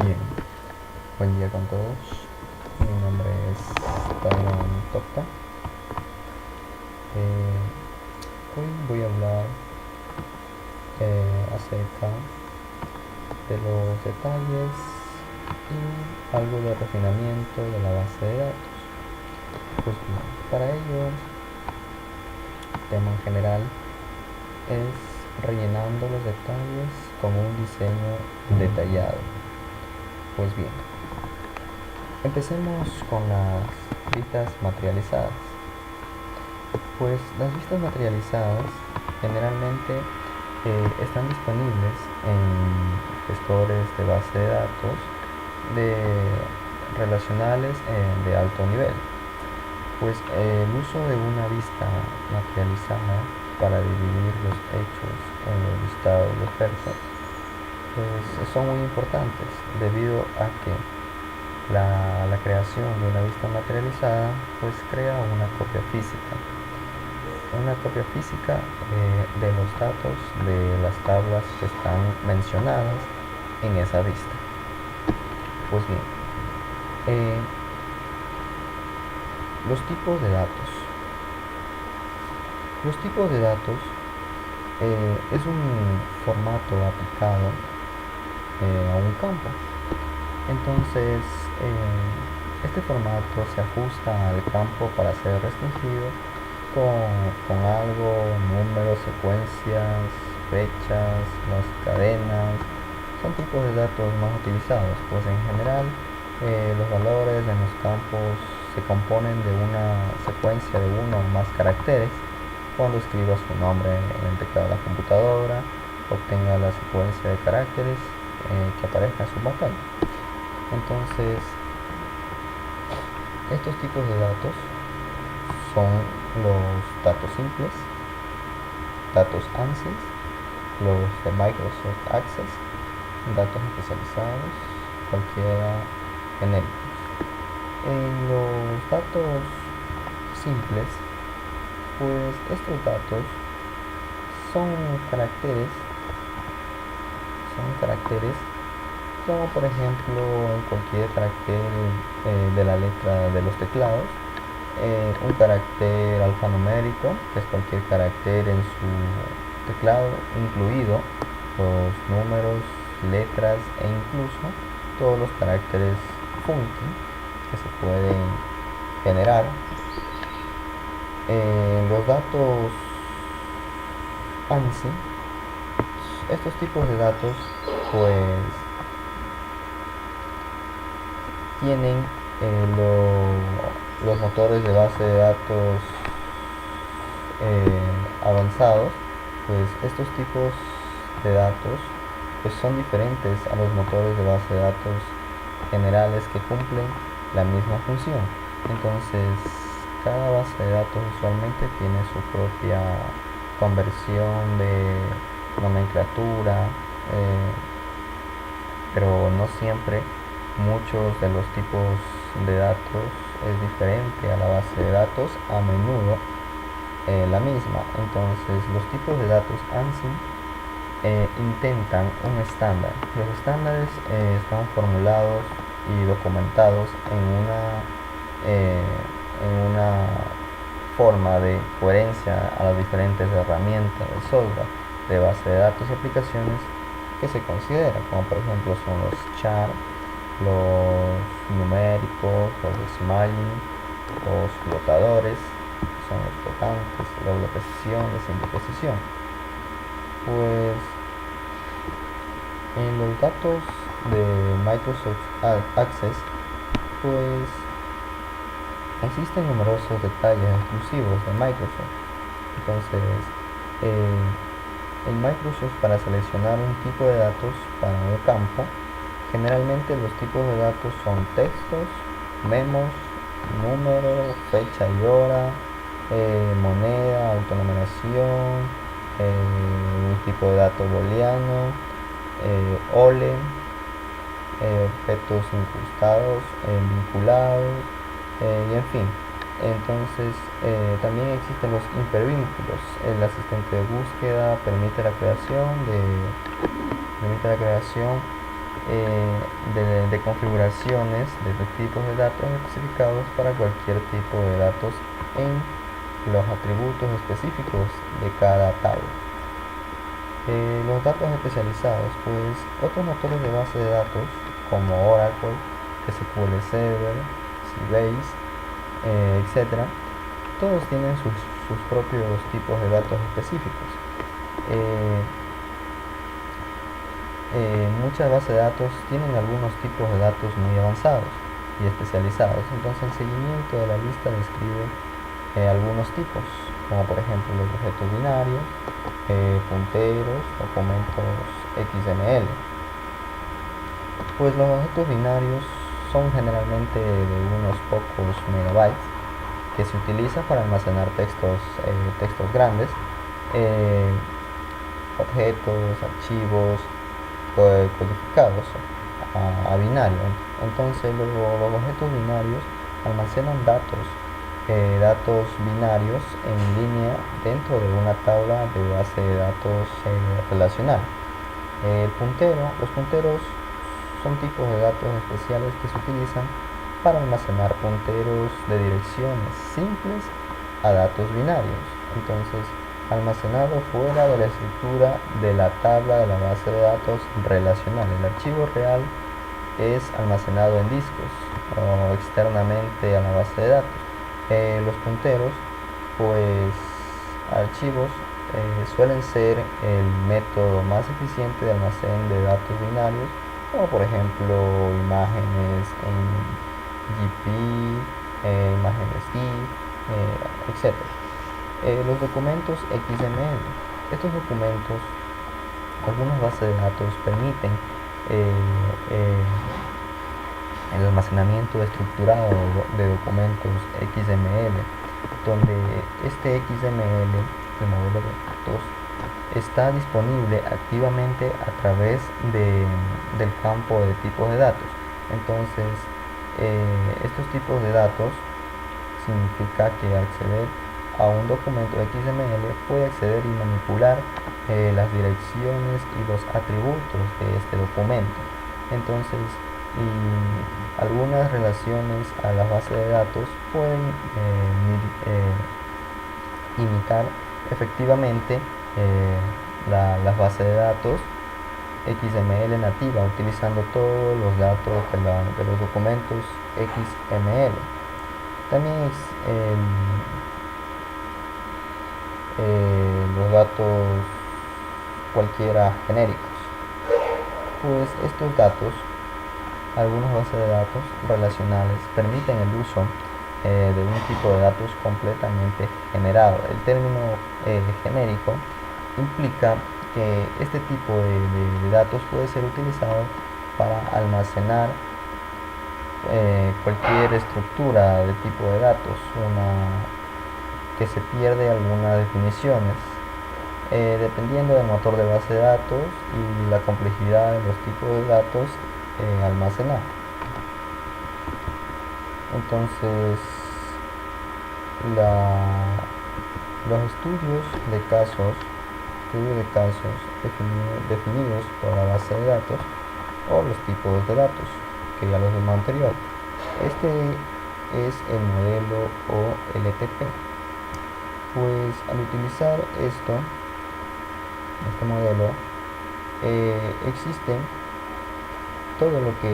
Bien, buen día con todos. Mi nombre es Tyron Topta. Hoy voy a hablar acerca de los detalles y algo de refinamiento de la base de datos. Pues bien, para ello, el tema en general es rellenando los detalles con un diseño detallado. Pues bien, empecemos con las vistas materializadas. Pues las vistas materializadas generalmente están disponibles en gestores de base de datos de relacionales de alto nivel. Pues el uso de una vista materializada para dividir los hechos en los listados de ofertas pues son muy importantes debido a que la creación de una vista materializada pues crea una copia física de los datos de las tablas que están mencionadas en esa vista. Pues bien, eh, los tipos de datos. Los tipos de datos es un formato aplicado a un campo. Entonces, este formato se ajusta al campo para ser restringido con algo, números, secuencias, fechas, las cadenas. Son tipos de datos más utilizados, pues en general los valores en los campos se componen de una secuencia de uno o más caracteres. Cuando escriba su nombre en el teclado de la computadora, obtenga la secuencia de caracteres que aparezca en su pantalla. Entonces, estos tipos de datos son los datos simples, datos ANSYS, los de Microsoft Access, datos especializados, cualquiera genéricos. En los datos simples, pues estos datos son caracteres, como por ejemplo en cualquier carácter de la letra de los teclados, un carácter alfanumérico, que es cualquier carácter en su teclado, incluido los números, letras e incluso todos los caracteres funky que se pueden generar. Los datos ANSI, estos tipos de datos pues tienen los motores de base de datos avanzados. Pues estos tipos de datos pues son diferentes a los motores de base de datos generales que cumplen la misma función. Entonces cada base de datos usualmente tiene su propia conversión de nomenclatura, pero no siempre. Muchos de los tipos de datos es diferente a la base de datos, a menudo la misma. Entonces los tipos de datos ANSI intentan un estándar. Los estándares están formulados y documentados en una forma de coherencia a las diferentes herramientas de software de base de datos y aplicaciones que se consideran, como por ejemplo son los char, los numéricos, los smiling, los flotadores, que son los flotantes, doble precisión, de simple precisión. Pues en los datos de Microsoft Access, pues existen numerosos detalles exclusivos de Microsoft. Entonces, en Microsoft, para seleccionar un tipo de datos para un campo, generalmente los tipos de datos son textos, memos, número, fecha y hora, moneda, autonumeración, un tipo de dato booleano, OLE, objetos incrustados, vinculados, y en fin. Entonces también existen los hipervínculos. El asistente de búsqueda permite la creación de configuraciones de los tipos de datos especificados para cualquier tipo de datos en los atributos específicos de cada tabla. Los datos especializados, pues otros motores de base de datos como Oracle, SQL Server, Sybase, etc. Todos tienen sus propios tipos de datos específicos. Muchas bases de datos tienen algunos tipos de datos muy avanzados y especializados. Entonces el seguimiento de la lista describe algunos tipos, como por ejemplo los objetos binarios, punteros, documentos XML. Pues los objetos binarios son generalmente de unos pocos megabytes que se utiliza para almacenar textos grandes, objetos, archivos codificados a binario. Entonces los objetos binarios almacenan datos binarios en línea dentro de una tabla de base de datos relacional. Los punteros son tipos de datos especiales que se utilizan para almacenar punteros de direcciones simples a datos binarios. Entonces, almacenado fuera de la estructura de la tabla de la base de datos relacional. El archivo real es almacenado en discos o externamente a la base de datos. Los punteros, pues archivos, suelen ser el método más eficiente de almacén de datos binarios, como por ejemplo imágenes en GP, imágenes GIF, etc. Los documentos XML. Estos documentos, algunas bases de datos permiten el almacenamiento estructurado de documentos XML, donde este XML, el modelo de datos, está disponible activamente a través del campo de tipos de datos. Entonces, estos tipos de datos significa que al acceder a un documento XML puede acceder y manipular las direcciones y los atributos de este documento. Entonces, algunas relaciones a la base de datos pueden imitar efectivamente las bases de datos XML nativa, utilizando todos los datos de los documentos XML. También los datos cualquiera genéricos. Pues estos datos, algunas bases de datos relacionales permiten el uso de un tipo de datos completamente generado. El término genérico implica que este tipo de datos puede ser utilizado para almacenar cualquier estructura de tipo de datos, que se pierde algunas definiciones, dependiendo del motor de base de datos y la complejidad de los tipos de datos almacenar. Entonces, los estudios de casos definidos por la base de datos o los tipos de datos, que ya los vimos anterior. Este es el modelo OLTP. Pues al utilizar este modelo, existe todo lo que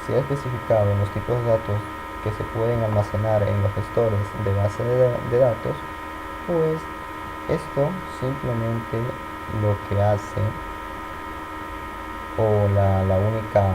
se ha especificado en los tipos de datos que se pueden almacenar en los gestores de base de datos. Pues esto simplemente lo que hace, o la única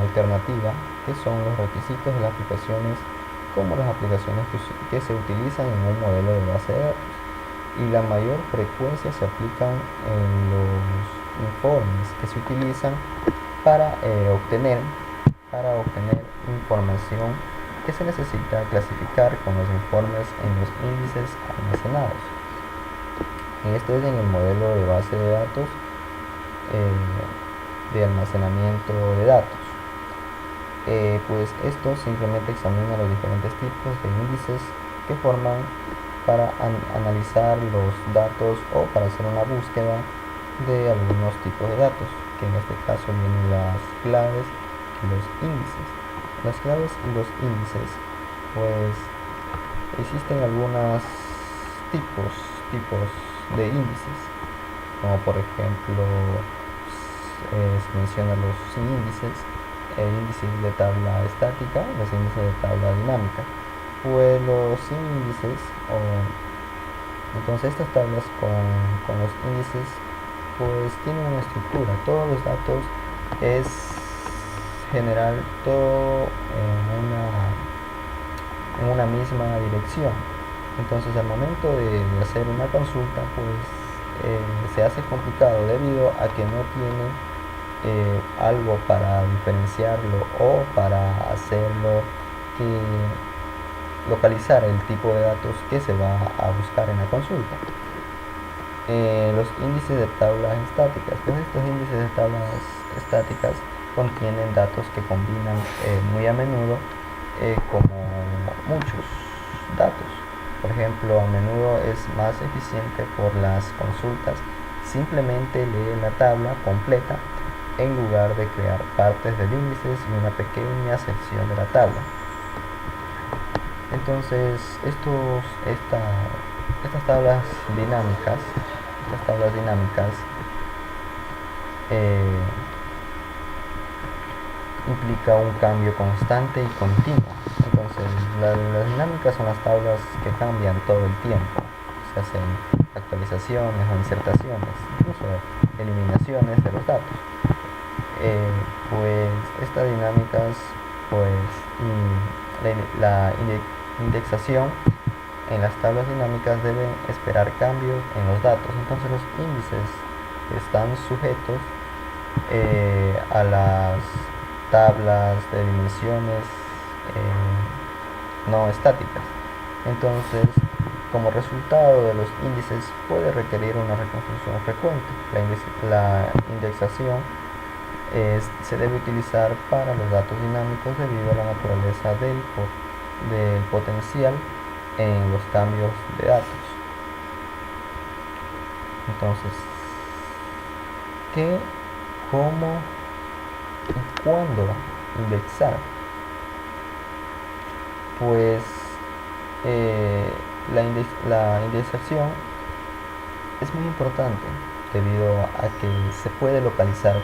alternativa, que son los requisitos de las aplicaciones, como las aplicaciones que se utilizan en un modelo de base de datos, y la mayor frecuencia se aplican en los informes que se utilizan para obtener información que se necesita clasificar con los informes en los índices almacenados. Esto es en el modelo de base de datos de almacenamiento de datos. Pues esto simplemente examina los diferentes tipos de índices que forman para analizar los datos o para hacer una búsqueda de algunos tipos de datos, que en este caso vienen las claves y los índices. Las claves y los índices, pues existen algunos tipos de índices, como por ejemplo se menciona los índices, índices de tabla estática, los índices de tabla dinámica. Pues los índices, entonces estas tablas con los índices, pues tienen una estructura. Todos los datos es general, todo en una misma dirección. Entonces al momento de hacer una consulta, pues se hace complicado debido a que no tiene algo para diferenciarlo o para hacerlo que localizar el tipo de datos que se va a buscar en la consulta. Los índices de tablas estáticas, pues estos índices de tablas estáticas contienen datos que combinan muy a menudo como muchos datos. Por ejemplo, a menudo es más eficiente por las consultas simplemente leer la tabla completa en lugar de crear partes del índice y una pequeña sección de la tabla. Entonces, estas tablas dinámicas, implica un cambio constante y continuo. Entonces, las dinámicas son las tablas que cambian todo el tiempo. Se hacen actualizaciones o insertaciones, incluso eliminaciones de los datos. Pues estas dinámicas, pues la indexación en las tablas dinámicas deben esperar cambios en los datos. Entonces los índices están sujetos a las tablas de dimensiones no estáticas. Entonces, como resultado de los índices puede requerir una reconstrucción frecuente. La indexación se debe utilizar para los datos dinámicos debido a la naturaleza del potencial en los cambios de datos. Entonces, ¿qué, cómo y cuándo indexar? Pues la indexación es muy importante debido a que se puede localizar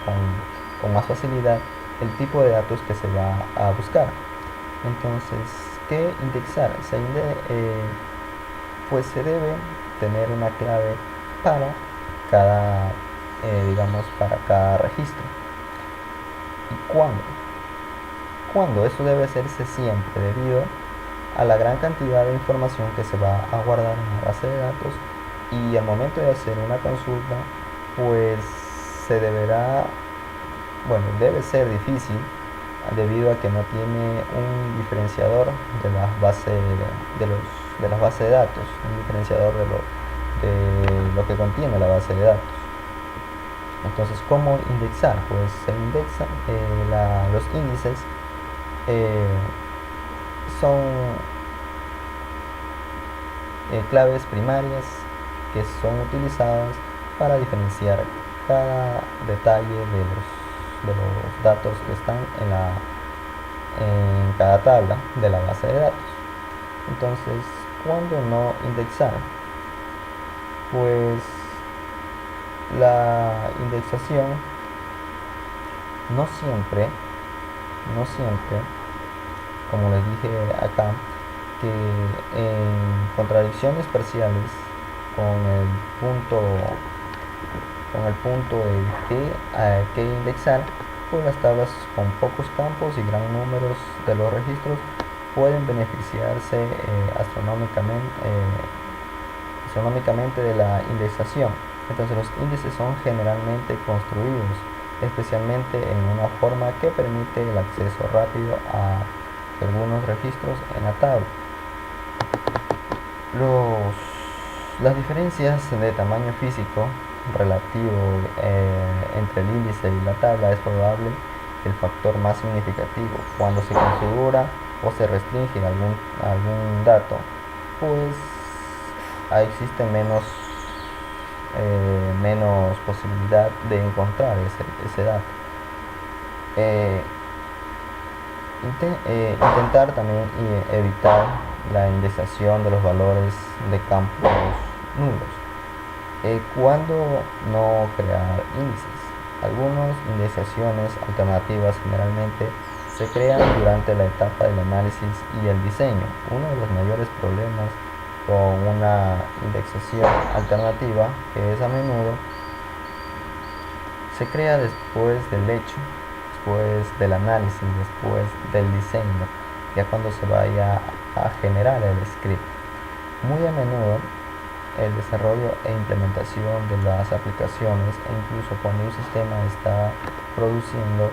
con más facilidad el tipo de datos que se va a buscar. Entonces, ¿qué indexar? Pues se debe tener una clave para cada, para cada registro. ¿Y cuándo? ¿Cuándo? Eso debe hacerse siempre debido a la gran cantidad de información que se va a guardar en la base de datos, y al momento de hacer una consulta, pues debe ser difícil debido a que no tiene un diferenciador de las bases de datos, un diferenciador de lo que contiene la base de datos. Entonces, ¿cómo indexar? Pues se indexa los índices son claves primarias que son utilizadas para diferenciar cada detalle de los datos que están en cada tabla de la base de datos. Entonces, ¿cuándo no indexar? Pues la indexación no siempre, como les dije acá, que en contradicciones parciales con el punto de que indexar, pues las tablas con pocos campos y gran número de los registros pueden beneficiarse astronómicamente de la indexación. Entonces los índices son generalmente construidos especialmente en una forma que permite el acceso rápido a algunos registros en la tabla. Las diferencias de tamaño físico relativo entre el índice y la tabla es probable el factor más significativo. Cuando se configura o se restringe algún dato, pues existe menos menos posibilidad de encontrar ese dato. Intentar también evitar la indexación de los valores de campos nulos. ¿Cuándo no crear índices? Algunas indexaciones alternativas generalmente se crean durante la etapa del análisis y el diseño. Uno de los mayores problemas con una indexación alternativa que es a menudo se crea después del hecho, después del análisis, después del diseño, ya cuando se vaya a generar el script. Muy a menudo el desarrollo e implementación de las aplicaciones e incluso cuando un sistema está produciendo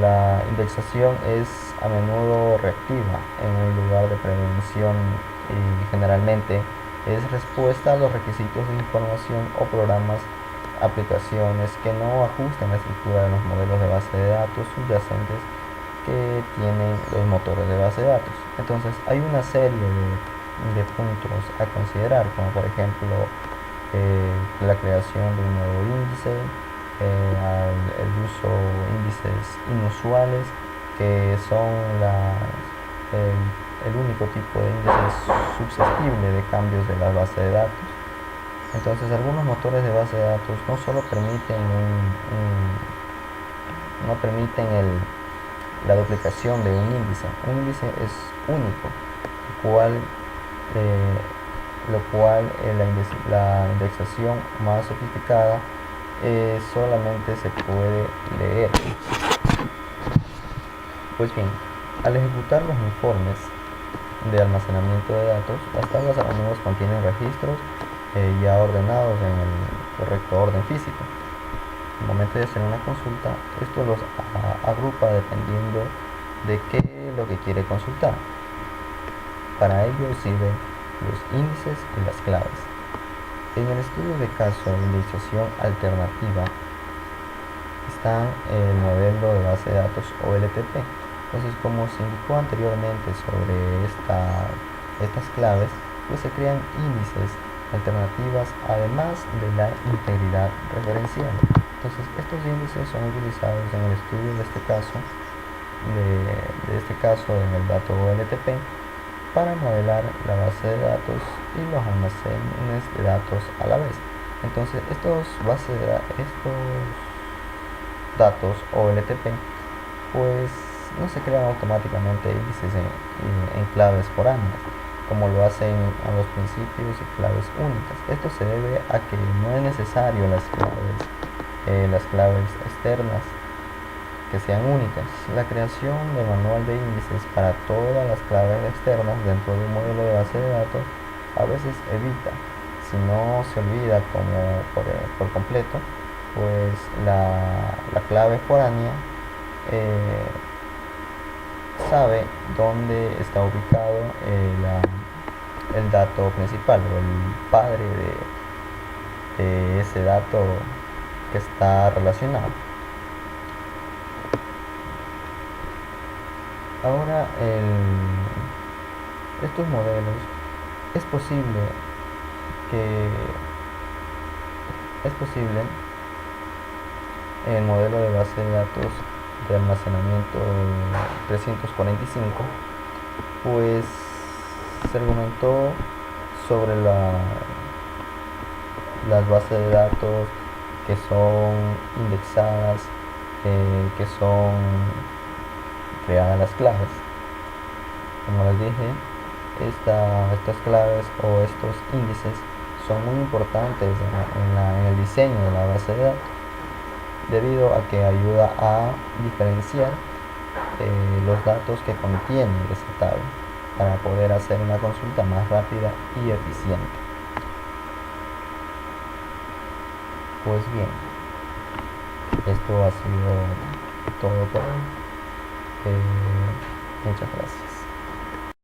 la indexación es a menudo reactiva en un lugar de prevención y generalmente es respuesta a los requisitos de información o programas aplicaciones que no ajusten la estructura de los modelos de base de datos subyacentes que tienen los motores de base de datos. Entonces hay una serie de puntos a considerar, como por ejemplo la creación de un nuevo índice, el uso de índices inusuales que son el único tipo de índices susceptible de cambios de la base de datos. Entonces algunos motores de base de datos no solo permiten no permiten la duplicación de un índice. Un índice es único, lo cual la indexación más sofisticada solamente se puede leer. Pues bien, al ejecutar los informes de almacenamiento de datos, las tablas a menudo contienen registros ya ordenados en el correcto orden físico. Al momento de hacer una consulta, esto los agrupa dependiendo de qué es lo que quiere consultar. Para ello sirven los índices y las claves. En el estudio de caso de indexación alternativa está el modelo de base de datos OLTP. Entonces, como se indicó anteriormente sobre estas claves, pues se crean índices alternativas además de la integridad referencial. Entonces estos índices son utilizados en el estudio de este caso en el dato OLTP para modelar la base de datos y los almacenes de datos a la vez. Entonces estos datos OLTP pues no se crean automáticamente índices en claves foráneas, como lo hacen a los principios y claves únicas. Esto se debe a que no es necesario las claves externas que sean únicas. La creación de manual de índices para todas las claves externas dentro de un modelo de base de datos a veces evita, si no se olvida por completo, pues la clave foránea sabe dónde está ubicado el dato principal o el padre de ese dato que está relacionado. Ahora, estos modelos es posible el modelo de base de datos de almacenamiento 345 pues se argumentó sobre las bases de datos que son indexadas, que son creadas las claves. Como les dije, estas claves o estos índices son muy importantes en el diseño de la base de datos, debido a que ayuda a diferenciar los datos que contiene esa tabla para poder hacer una consulta más rápida y eficiente. Pues bien, esto ha sido todo por hoy. Muchas gracias.